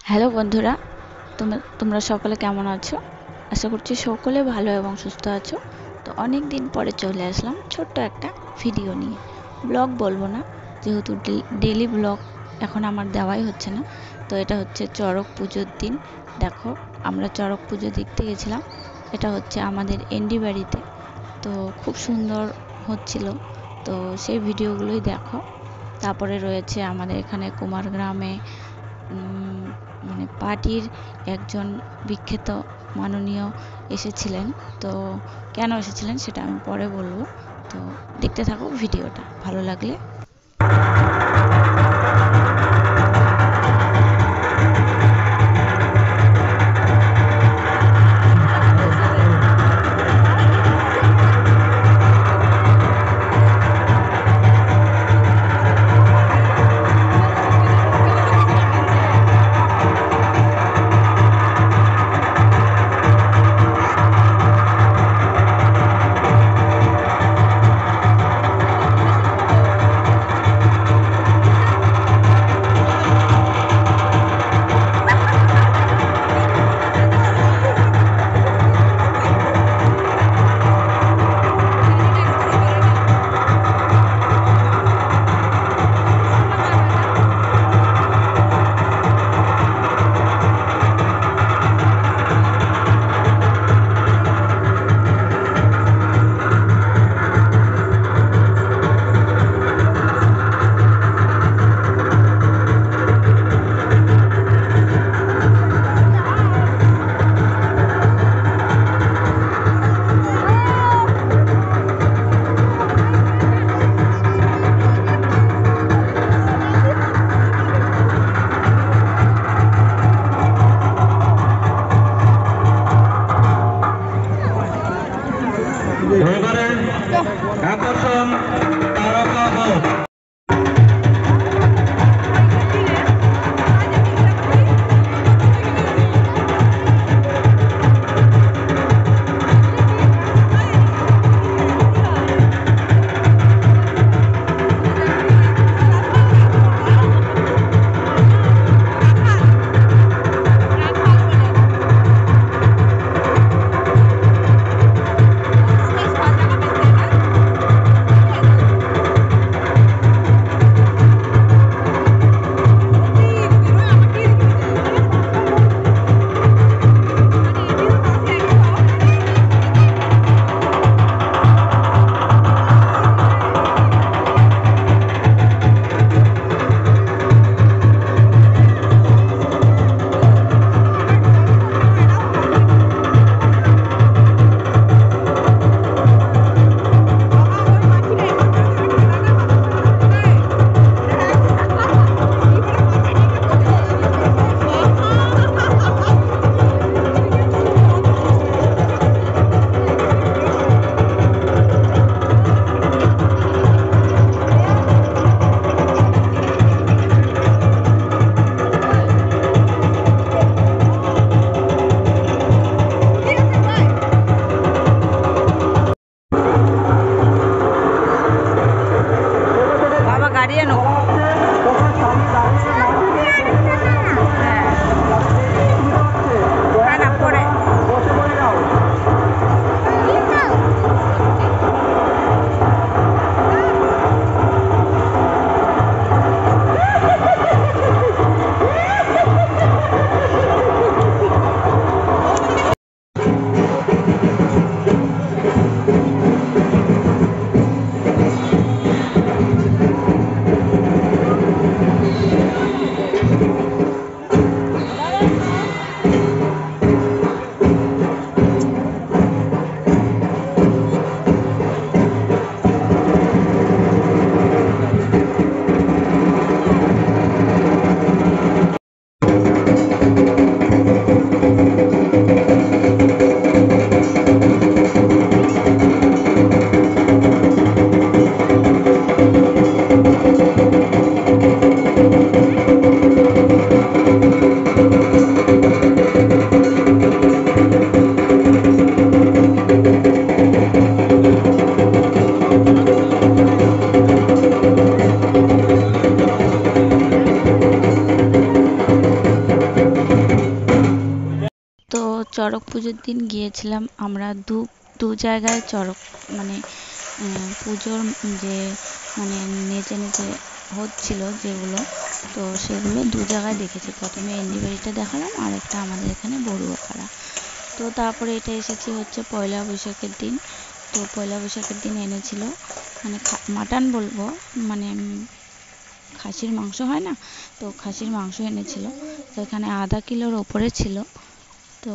Hello বন্ধুরা, তোমরা সকলে কেমন আছো? আশা করছি সকলে ভালো এবং সুস্থ আছো। তো অনেক দিন পরে চলে আসলাম ছোট্ট একটা ভিডিও নিয়ে। ব্লগ বলবো না, যেহেতু ডেলি ব্লগ এখন আমার দেওয়াই হচ্ছে না। তো এটা হচ্ছে চড়ক পুজোর দিন। দেখো, আমরা চড়ক পুজো দেখতে গেছিলাম। এটা হচ্ছে আমাদের এন্ডি বাড়িতে। তো খুব সুন্দর হচ্ছিল। তো সেই ভিডিওগুলোই দেখো। তারপরে রয়েছে আমাদের এখানে কুমার গ্রামে মানে পার্টির একজন বিখ্যাত মাননীয় এসেছিলেন। তো কেন এসেছিলেন সেটা আমি পরে বলবো। তো দেখতে থাকো ভিডিওটা, ভালো লাগলে। চড়ক পুজোর দিন গিয়েছিলাম আমরা দু জায়গায় চড়ক মানে পুজোর যে মানে নেচে নেচে হচ্ছিল যেগুলো, তো সেগুলো দু জায়গায় দেখেছি। প্রথমে এন্ডি বাড়িটা দেখালাম, আর একটা আমাদের এখানে বড়ুয়াপাড়া। তো তারপরে এটা এসেছি হচ্ছে পয়লা বৈশাখের দিন। তো পয়লা বৈশাখের দিন এনেছিল মানে মাটন বলবো, মানে খাসির মাংস হয় না, তো খাসির মাংস এনেছিল। তো এখানে আধা কিলোর ওপরে ছিল, তো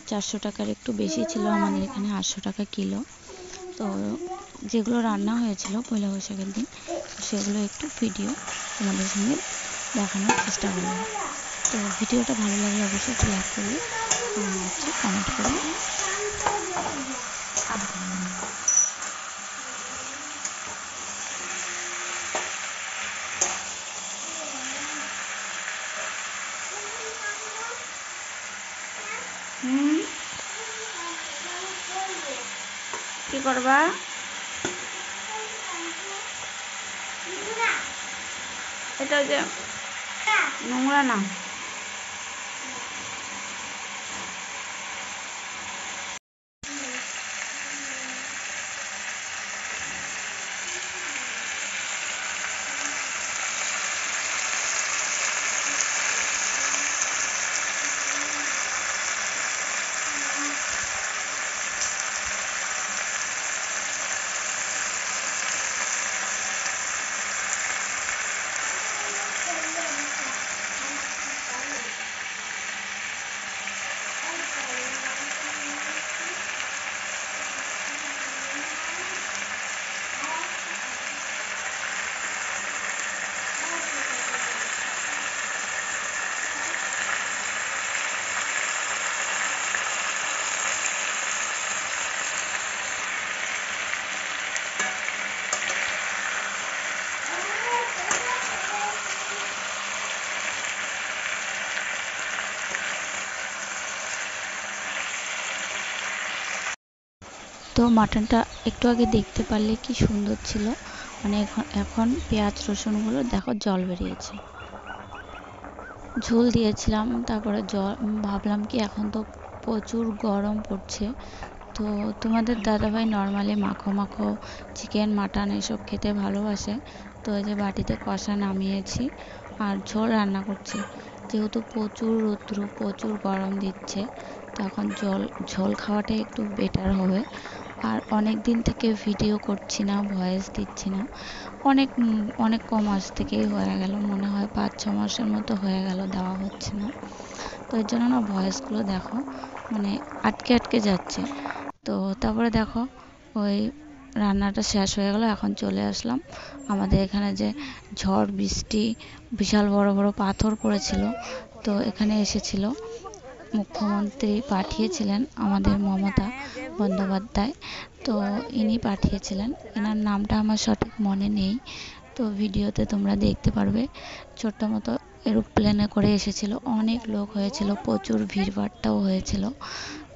400 টাকার একটু বেশি ছিল, আমাদের এখানে 800 টাকা কিলো। তো যেগুলো রান্না হয়েছিল পয়লা বৈশাখের দিন, সেগুলো একটু ভিডিও তোমাদের সঙ্গে দেখানোর চেষ্টা করলাম। তো ভিডিওটা ভালো লাগলে অবশ্যই একটু লাইক করবে, হচ্ছে কমেন্ট করবে। কি করবা? এটা যে নোংরা না। তো মাটনটা একটু আগে দেখতে পারলে কি সুন্দর ছিল, মানে এখন পেঁয়াজ রসুনগুলো দেখো জল বেরিয়েছে। ঝোল দিয়েছিলাম, তারপরে ভাবলাম কি এখন তো প্রচুর গরম পড়ছে, তো তোমাদের দাদাভাই নর্মালি মাখো মাখো চিকেন মাটন এসব খেতে ভালোবাসে। তো এই যে বাটিতে কষা নামিয়েছি আর ঝোল রান্না করছি। যেহেতু প্রচুর রৌদ্র, প্রচুর গরম দিচ্ছে, তো এখন ঝোল খাওয়াটাই একটু বেটার হবে। আর অনেক দিন থেকে ভিডিও করছি না, ভয়েস দিচ্ছি না, অনেক কম আজ থেকেই হয়ে গেল, মনে হয় 5-6 মাসের মতো হয়ে গেল দেওয়া হচ্ছে না। তো এর জন্য না ভয়েসগুলো দেখো মানে আটকে আটকে যাচ্ছে। তো তারপরে দেখো ওই রান্নাটা শেষ হয়ে গেল, এখন চলে আসলাম। আমাদের এখানে যে ঝড় বৃষ্টি, বিশাল বড় বড় পাথর পড়েছিল, তো এখানে এসেছিল মুখ্যমন্ত্রী, পাঠিয়েছিলেন আমাদের মমতা বন্দ্যোপাধ্যায়। তো ইনি পাঠিয়েছিলেন, এনার নামটা আমার সঠিক মনে নেই, তো ভিডিওতে তোমরা দেখতে পারবে। ছোট্ট মতো এরোপ্লেনে করে এসেছিল, অনেক লোক হয়েছিল, প্রচুর ভিড়ভাট্টাও হয়েছিল।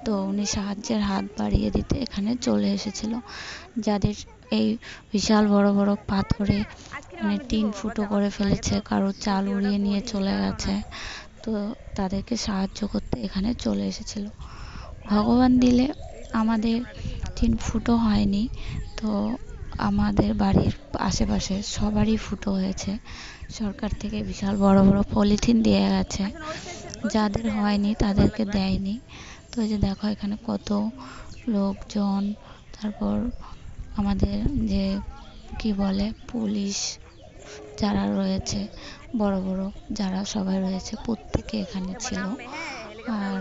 তো উনি সাহায্যের হাত বাড়িয়ে দিতে এখানে চলে এসেছিল। যাদের এই বিশাল বড় বড় পাথরে মানে 3 ফুটো করে ফেলেছে, কারো চাল উড়িয়ে নিয়ে চলে গেছে, তো তাদেরকে সাহায্য করতে এখানে চলে এসেছিল। ভগবান দিলে আমাদের 3 ফুটো হয়নি, তো আমাদের বাড়ির আশেপাশে সবারই ফুটো হয়েছে। সরকার থেকে বিশাল বড় বড় পলিথিন দিয়ে গেছে, যাদের হয়নি তাদেরকে দেয়নি। তো এই যে দেখো এখানে কত লোকজন, তারপর আমাদের যে কি বলে পুলিশ যারা রয়েছে, বড় বড় যারা সবাই রয়েছে, প্রত্যেকে এখানে ছিল। আর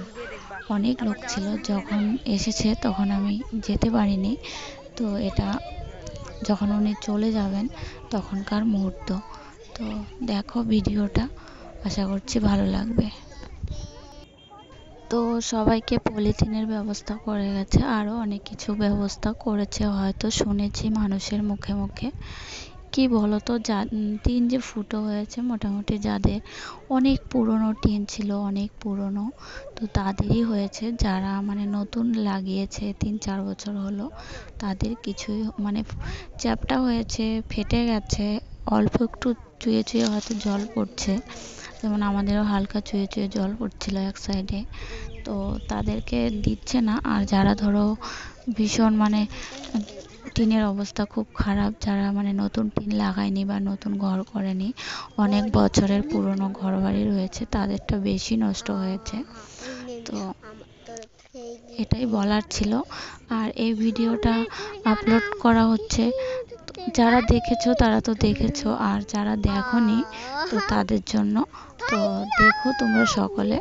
অনেক লোক ছিল, যখন এসেছে তখন আমি যেতে পারিনি। তো এটা যখন উনি চলে যাবেন তখনকার মুহূর্ত। তো দেখো ভিডিওটা, আশা করছি ভালো লাগবে। তো সবাইকে পলিথিনের ব্যবস্থা করে গেছে, আরও অনেক কিছু ব্যবস্থা করেছে, হয়তো শুনেছি মানুষের মুখে মুখে। কি বলতো, টিন যে ফুটো হয়েছে মোটামুটি যাদের অনেক পুরনো টিন ছিল, অনেক পুরনো, তো তাদেরই হয়েছে। যারা মানে নতুন লাগিয়েছে 3-4 বছর হলো, তাদের কিছুই মানে চ্যাপ্টা হয়েছে, ফেটে গেছে, অল্প একটু চুয়ে চুয়ে হয়তো জল পড়ছে, যেমন আমাদেরও হালকা চুয়ে চুয়ে জল পড়ছিল এক সাইডে, তো তাদেরকে দিচ্ছে না। আর যারা ধরো ভীষণ মানে টিনের অবস্থা খুব খারাপ, যারা মানে নতুন টিন লাগায়নি বা নতুন ঘর করেনি, অনেক বছরের পুরনো ঘর বাড়ি রয়েছে, তাদেরটা বেশি নষ্ট হয়েছে। তো এটাই বলার ছিল। আর এই ভিডিওটা আপলোড করা হচ্ছে, যারা দেখেছো তারা তো দেখেছো, আর যারা দেখোনি তো তাদের জন্য। তো দেখো তোমরা সকলে।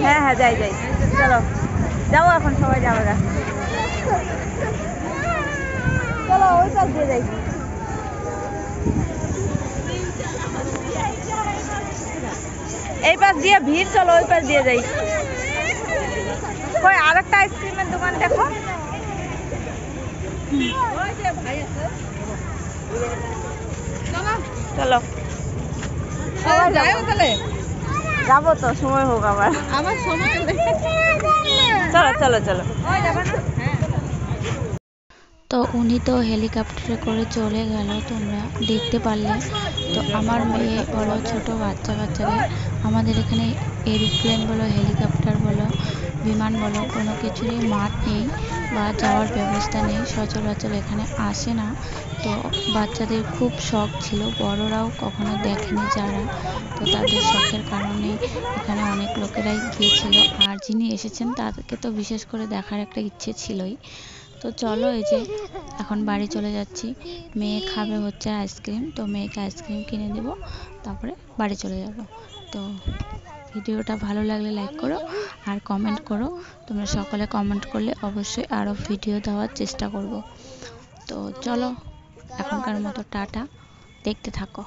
হ্যাঁ যাই যাই, চলো যাবো, এখন সবাই যাবে গা, চলো ওই পাশ দিয়ে যাই। এই পাশ দিয়ে ভিড়, চলো ওই পাশ দিয়ে যাই। কই আরেকটা আইসক্রিমের দোকান দেখো। চলো যাবো তো, সময় হোক আবার। চলো চলো চলো। তো উনি তো হেলিকপ্টারে করে চলে গেল, তোমরা দেখতে পারলে। তো আমার মেয়ে বলো, ছোট বাচ্চা কাচ্চাকে আমাদের এখানে এরোপ্লেন বলো, হেলিকপ্টার বলো, বিমান বলো, কোনো কিছুরই মাঠ নেই বা যাওয়ার ব্যবস্থা নেই, সচরাচর এখানে আসে না। তো বাচ্চাদের খুব শখ ছিল, বড়রাও কখনো দেখেনি যারা, তো তাদের শখের কারণে এখানে অনেক লোকেরাই গিয়েছিল। আর যিনি এসেছেন তাদেরকে তো বিশেষ করে দেখার একটা ইচ্ছে ছিলই। তো চলো, এই যে এখন বাড়ি চলে যাচ্ছি। মেয়ে খাবে হচ্ছে আইসক্রিম, তো মেয়েকে আইসক্রিম কিনে দেব, তারপরে বাড়ি চলে যাব। তো ভিডিওটা ভালো লাগলে লাইক করো আর কমেন্ট করো। তোমরা সকলে কমেন্ট করলে অবশ্যই আরও ভিডিও দেওয়ার চেষ্টা করব। তো চলো, এখনকার মতো টাটা, দেখতে থাকো।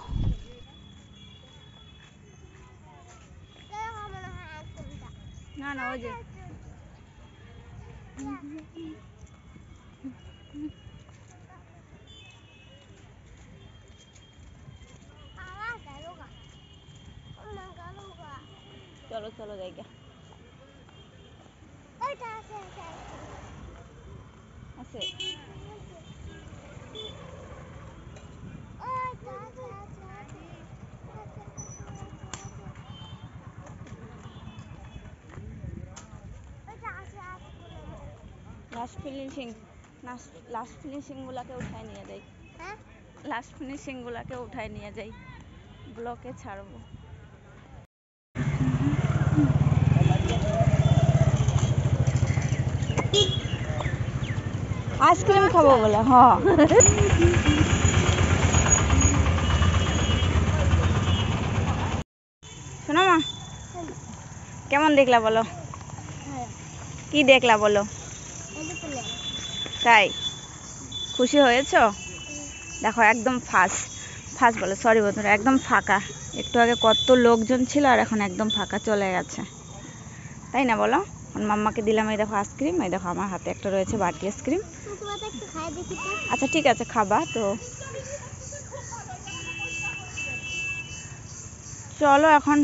না না ওই যে চলো চলো জায়গা আছে। লাস্ট ফিনিশিং গুলাকে উঠায় নিয়ে যাই, লাস্ট ফিনিশিং গুলাকে উঠায় নিয়ে যাই, ব্লকে ছাড়বো। আইসক্রিম খাবো বলে, হ্যাঁ শোনো মা, কেমন দেখলা বলো, কি দেখলা বলো? তাই খুশি হয়েছো? দেখো একদম ফাঁস বলো, সরি বন্ধুরা, একদম ফাঁকা। একটু আগে কত লোকজন ছিল, আর এখন একদম ফাঁকা চলে গেছে, তাই না বলো? মাম্মাকে দিলাম, এই দেখো আইসক্রিম, এই দেখো আমার হাতে একটা রয়েছে বাটি আইসক্রিম। আচ্ছা ঠিক আছে, খাবা তো। চলো এখন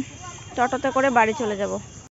টোটোতে করে বাড়ি চলে যাব।